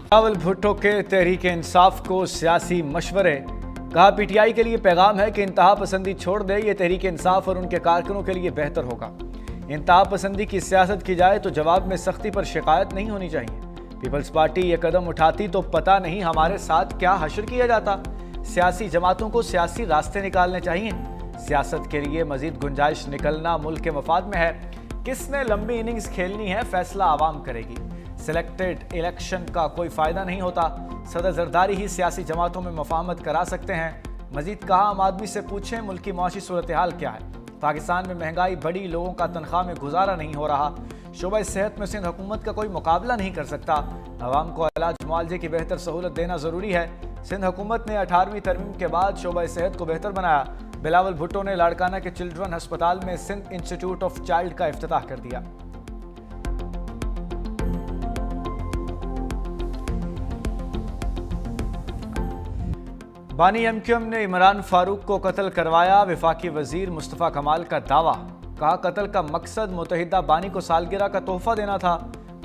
बिलावल भुट्टो के तहरीक इंसाफ को सियासी मशवरे। कहा पीटीआई के लिए पैगाम है कि इंतहा पसंदी छोड़ दे, ये तहरीक इंसाफ और उनके कारकुनों के लिए बेहतर होगा। इंतहा पसंदी की सियासत की जाए तो जवाब में सख्ती पर शिकायत नहीं होनी चाहिए। पीपल्स पार्टी ये कदम उठाती तो पता नहीं हमारे साथ क्या हश्र किया जाता। सियासी जमातों को सियासी रास्ते निकालने चाहिए। सियासत के लिए मजीद गुंजाइश निकलना मुल्क के मफाद में है। किसने लंबी इनिंग्स खेलनी है फैसला आवाम करेगी। सिलेक्टेड इलेक्शन का कोई फायदा नहीं होता। सदर जरदारी ही सियासी जमातों में मफाहमत करा सकते हैं। मजीद कहा आम आदमी से पूछें मुल्क की मुआशी सूरत हाल क्या है। पाकिस्तान में महंगाई बढ़ी, लोगों का तनख्वाह में गुजारा नहीं हो रहा। शोबा सेहत में सिंध हुकूमत का कोई मुकाबला नहीं कर सकता। आवाम को इलाज मुआवजे की बेहतर सहूलत देना जरूरी है। सिंध हुकूमत ने 18वीं तरमीम के बाद शोबा सेहत को बेहतर बनाया। बिलावल भुट्टो ने लाड़काना के चिल्ड्रन अस्पताल में सिंध इंस्टीट्यूट ऑफ चाइल्ड का इफ्तिताह कर दिया। बानी एमक्यूएम ने इमरान फारूक को कत्ल करवाया। वफाकी वजीर मुस्तफ़ा कमाल का दावा। कहा कत्ल का मकसद मुतहिदा बानी को सालगिरह का तोहफा देना था।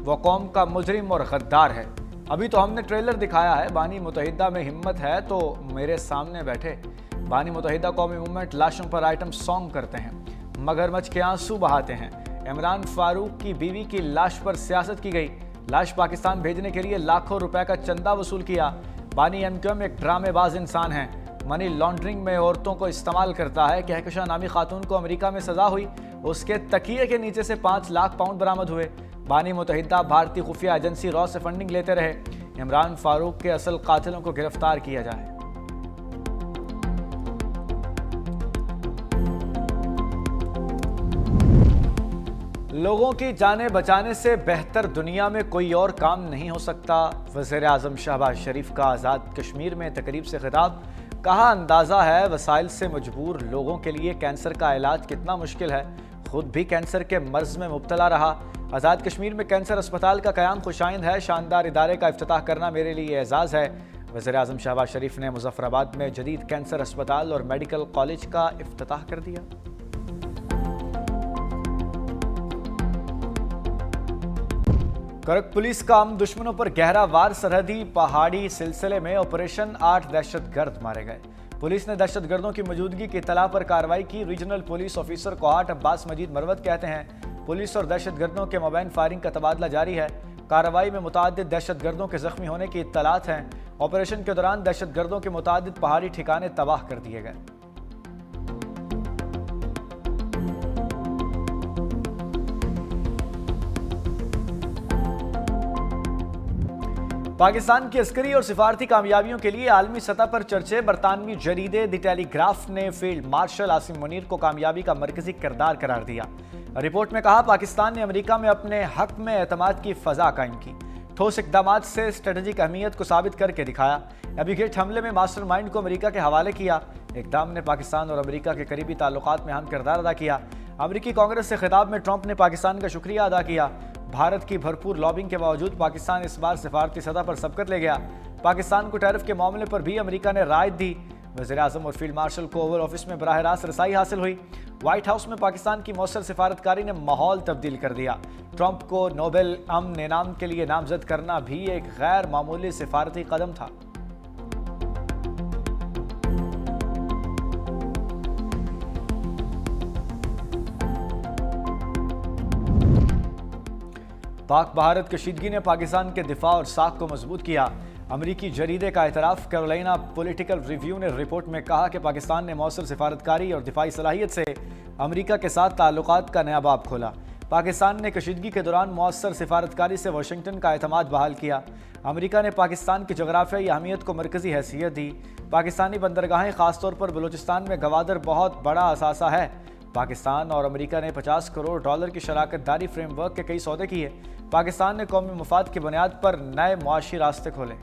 वह कौम का मुजरिम और गद्दार है। अभी तो हमने ट्रेलर दिखाया है। बानी मुतहिदा में हिम्मत है तो मेरे सामने बैठे। बानी मुतहिदा कौमी मूवमेंट लाशों पर आइटम सॉन्ग करते हैं, मगरमच्छ के आंसू बहाते हैं। इमरान फारूक की बीवी की लाश पर सियासत की गई। लाश पाकिस्तान भेजने के लिए लाखों रुपए का चंदा वसूल किया। बानी एमक्यूएम एक ड्रामेबाज इंसान है। मनी लॉन्ड्रिंग में औरतों को इस्तेमाल करता है। कहकशा नामी खातून को अमेरिका में सजा हुई, उसके तकिए के नीचे से 5 लाख पाउंड बरामद हुए। बानी मुतहिदा भारतीय खुफिया एजेंसी रॉ से फंडिंग लेते रहे। इमरान फारूक के असल कातिलों को गिरफ्तार किया जाए। लोगों की जानें बचाने से बेहतर दुनिया में कोई और काम नहीं हो सकता। वज़ीर आज़म शहबाज शरीफ का आज़ाद कश्मीर में तकरीब से खिताब। कहा अंदाज़ा है वसाइल से मजबूर लोगों के लिए कैंसर का इलाज कितना मुश्किल है। खुद भी कैंसर के मर्ज में मुब्तला रहा। आज़ाद कश्मीर में कैंसर अस्पताल का क़याम खुशाइंद है। शानदार इदारे का इफ्तिताह करना मेरे लिए एजाज़ है। वज़ीर आज़म शहबाज शरीफ ने मुज़फ़्फ़राबाद में जदीद कैंसर अस्पताल और मेडिकल कॉलेज का इफ्तिताह कर दिया। करक पुलिस का हम दुश्मनों पर गहरा वार। सरहदी पहाड़ी सिलसिले में ऑपरेशन 8 दहशतगर्द मारे गए। पुलिस ने दहशतगर्दों की मौजूदगी की इत्तला पर कार्रवाई की। Regional police officer Kohat Abbas Majid Marwat कहते हैं पुलिस और दहशतगर्दों के मोबाइल फायरिंग का तबादला जारी है। कार्रवाई में मुतादिद दहशतगर्दों के जख्मी होने की इत्तलात हैं। ऑपरेशन के दौरान दहशतगर्दों के मुतादिद पहाड़ी ठिकाने तबाह कर दिए गए। पाकिस्तान की अस्करी और सिफारती कामयाबियों के लिए आलमी सतह पर चर्चे। बरतानवी जरीदे द टेलीग्राफ ने फील्ड मार्शल आसिम मुनीर को कामयाबी का मरकजी किरदार करार दिया। रिपोर्ट में कहा पाकिस्तान ने अमेरिका में अपने हक में एतमाद की फजा कायम की। ठोस इकदामात से स्ट्रेटेजिक अहमियत को साबित करके दिखाया। एबीगेट हमले में मास्टरमाइंड को अमेरिका के हवाले किया। इकदाम ने पाकिस्तान और अमेरिका के करीबी ताल्लुकात में अहम किरदार अदा किया। अमेरिकी कांग्रेस से खिताब में ट्रंप ने पाकिस्तान का शुक्रिया अदा किया। भारत की भरपूर लॉबिंग के बावजूद पाकिस्तान इस बार सिफारती सतह पर सबकत ले गया। पाकिस्तान को टैरिफ के मामले पर भी अमेरिका ने राय दी। वज़ीर आज़म और फील्ड मार्शल को ओवल ऑफिस में बराह रास्त रसाई हासिल हुई। व्हाइट हाउस में पाकिस्तान की मौसर सिफारतकारी ने माहौल तब्दील कर दिया। ट्रंप को नोबेल अमन इनाम के लिए नामजद करना भी एक गैर मामूली सिफारती कदम था। पाक भारत कशीदगी ने पाकिस्तान के दिफा और साख को मजबूत किया। अमरीकी जरीदे का एतराफ़। कैरोलिना पॉलिटिकल रिव्यू ने रिपोर्ट में कहा कि पाकिस्तान ने मौसर सिफारतकारी और दिफाई सलाहियत से अमरीका के साथ ताल्लुकात का नया बाब खोला। पाकिस्तान ने कशीदगी के दौरान मौसर सिफारतकारी से वाशिंगटन का एतमाद बहाल किया। अमरीका ने पाकिस्तान की जोग्राफियाई अहमियत को मरकजी हैसियत दी। पाकिस्तानी बंदरगाहें खासतौर पर बलूचिस्तान में गवादर बहुत बड़ा असासा है। पाकिस्तान और अमेरिका ने $50 करोड़ की शराकत दारी फ्रेमवर्क के कई सौदे किए। पाकिस्तान ने कौमी मफाद की बुनियाद पर नए मुआशी रास्ते खोले।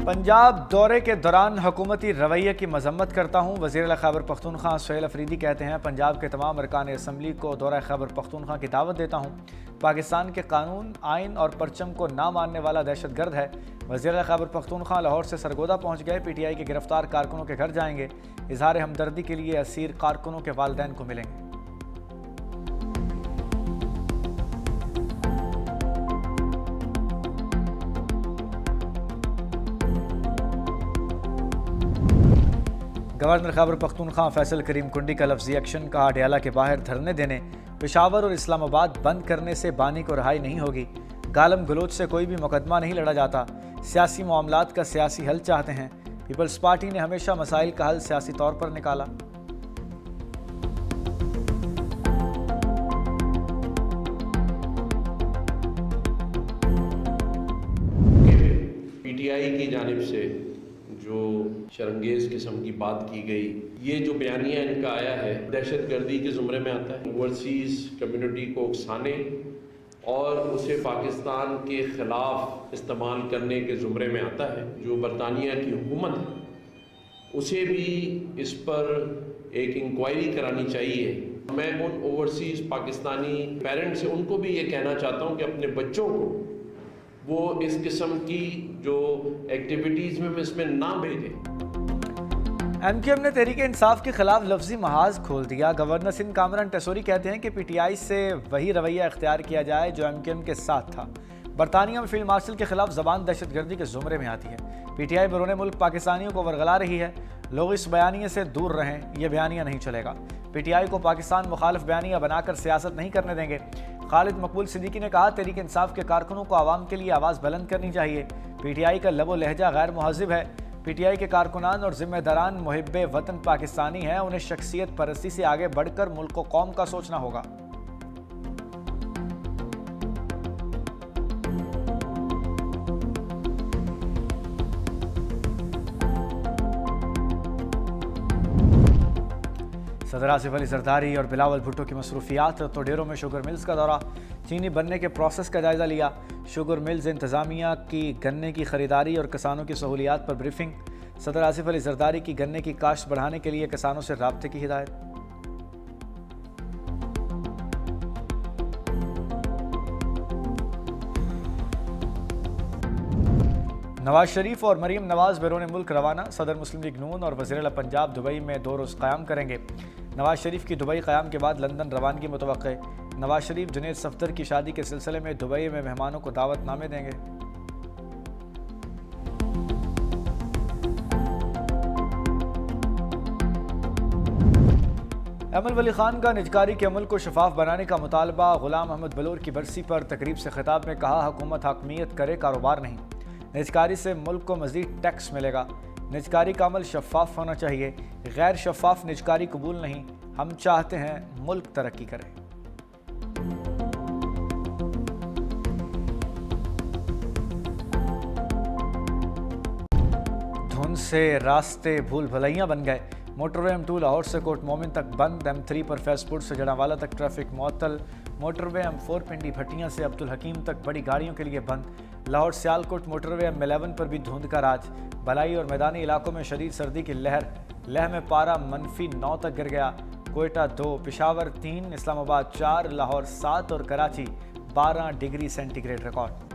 पंजाब दौरे के दौरान हुकूमती रवैये की मजम्मत करता हूँ। वज़ीर खैबर पख्तूनख्वा सुहेल अफरीदी कहते हैं, पंजाब के तमाम अरकान असम्बली को दौरा खैबर पख्तूनख्वा की दावत देता हूँ। पाकिस्तान के कानून, आइन और परचम को ना मानने वाला दहशतगर्द है। वज़ीर खैबर पख्तूनख्वा लाहौर से सरगोदा पहुँच गए। PTI के गिरफ्तार कारकुनों के घर जाएंगे। इजहार हमदर्दी के लिए असीर कारकुनों के वालिदैन को मिलेंगे। गवर्नर खैबर पख्तूनख्वा फैसल करीम कुंडी का लफ्जी एक्शन, कहा डयाला के बाहर धरने देने, पेशावर और इस्लामाबाद बंद करने से बानी को रहाई नहीं होगी। गालम गलोच से कोई भी मुकदमा नहीं लड़ा जाता। सियासी मामलात का सियासी हल चाहते हैं। पीपल्स पार्टी ने हमेशा मसाइल का हल सियासी तौर पर निकाला। PTI की जानिब से जो शर्मंगेज़ किस्म की बात की गई, ये जो बयानिया इनका आया है दहशतगर्दी के ज़ुमरे में आता है। ओवरसीज़ कम्युनिटी को उकसाने और उसे पाकिस्तान के ख़िलाफ़ इस्तेमाल करने के ज़ुमरे में आता है। जो बरतानिया की हुकूमत है उसे भी इस पर एक इंक्वायरी करानी चाहिए। मैं उन ओवरसीज़ पाकिस्तानी पेरेंट्स से उनको भी ये कहना चाहता हूँ कि अपने बच्चों को वो इस किस्म की जो एक्टिविटीज़ में इसमें ना भेजें। MQM ने तहरीक इंसाफ के खिलाफ लफ्जी महाज खोल दिया। गवर्नर सिंध कामरान टेसोरी कहते हैं कि PTI से वही रवैया इख्तियार किया जाए जो MQM के साथ था। बरतानिया में फील्ड मार्शल के खिलाफ जबान दहशतगर्दी के जुमरे में आती है। PTI बैरून मुल्क पाकिस्तानियों को वरगला रही है। लोग इस बयानिए से दूर रहें, यह बयानिया नहीं चलेगा। PTI को पाकिस्तान मुखालिफ बयानिया बनाकर सियासत नहीं करने देंगे। खालिद मकबूल सिद्दीकी ने कहा, तहरीक इंसाफ के कारकुनों को आवाम के लिए आवाज़ बुलंद करनी चाहिए। PTI का लबो लहजा गैर मुहज़्ज़िब है। PTI के कारकुनान और जिम्मेदारान मुहिब्बे वतन पाकिस्तानी हैं। उन्हें शख्सियत परस्ती से आगे बढ़कर मुल्क को कौम का सोचना होगा। सदर आसिफ अली जरदारी और बिलावल भुट्टो की मसरूफियात। तो डेरों में शुगर मिल्स का दौरा, चीनी बनने के प्रोसेस का जायजा लिया। शुगर मिल्स इंतज़ामिया की गन्ने की खरीदारी और किसानों की सहूलियात पर ब्रीफिंग। सदर आसिफ अली जरदारी की गन्ने की काश्त बढ़ाने के लिए किसानों से राब्ते की हिदायत। नवाज शरीफ और मरीम नवाज बैरून मुल्क रवाना। सदर मुस्लिम लीग नून और वज़ीर आला पंजाब दुबई में 2 रोज़ क़याम करेंगे। नवाज शरीफ की दुबई क़याम के बाद लंदन रवानगी मुतवक्के। नवाज शरीफ जुनैद सफदर की शादी के सिलसिले में दुबई में मेहमानों को दावतनामे देंगे। अमल वली खान का निजकारी के अमल को शफाफ बनाने का मुतालबा। गुलाम अहमद बलोर की बरसी पर तकरीब से खिताब में कहा, हुकूमत हकमियत करे, कारोबार नहीं। निजकारी से मुल्क को मज़ीद टैक्स मिलेगा। निजकारी का अमल शफाफ होना चाहिए। गैर शफाफ निजकारी कबूल नहीं। हम चाहते हैं मुल्क तरक्की करे। धुंध से रास्ते भूल भुलैया बन गए। मोटरवे M2 लाहौर से कोट मोमिन तक बंद। M3 पर फैजपुर से जड़ावाला तक ट्रैफिक मुअत्तल। मोटरवे M4 पिंडी भटियां से अब्दुल हकीम तक बड़ी गाड़ियों के लिए बंद। लाहौर सियालकोट मोटरवे M11 पर भी धुंध का राज। भलाई और मैदानी इलाकों में शदीद सर्दी की लहर। लेह में पारा -9 तक गिर गया। कोयटा 2, पेशावर 3, इस्लामाबाद 4, लाहौर 7 और कराची 12 डिग्री सेंटीग्रेड रिकॉर्ड।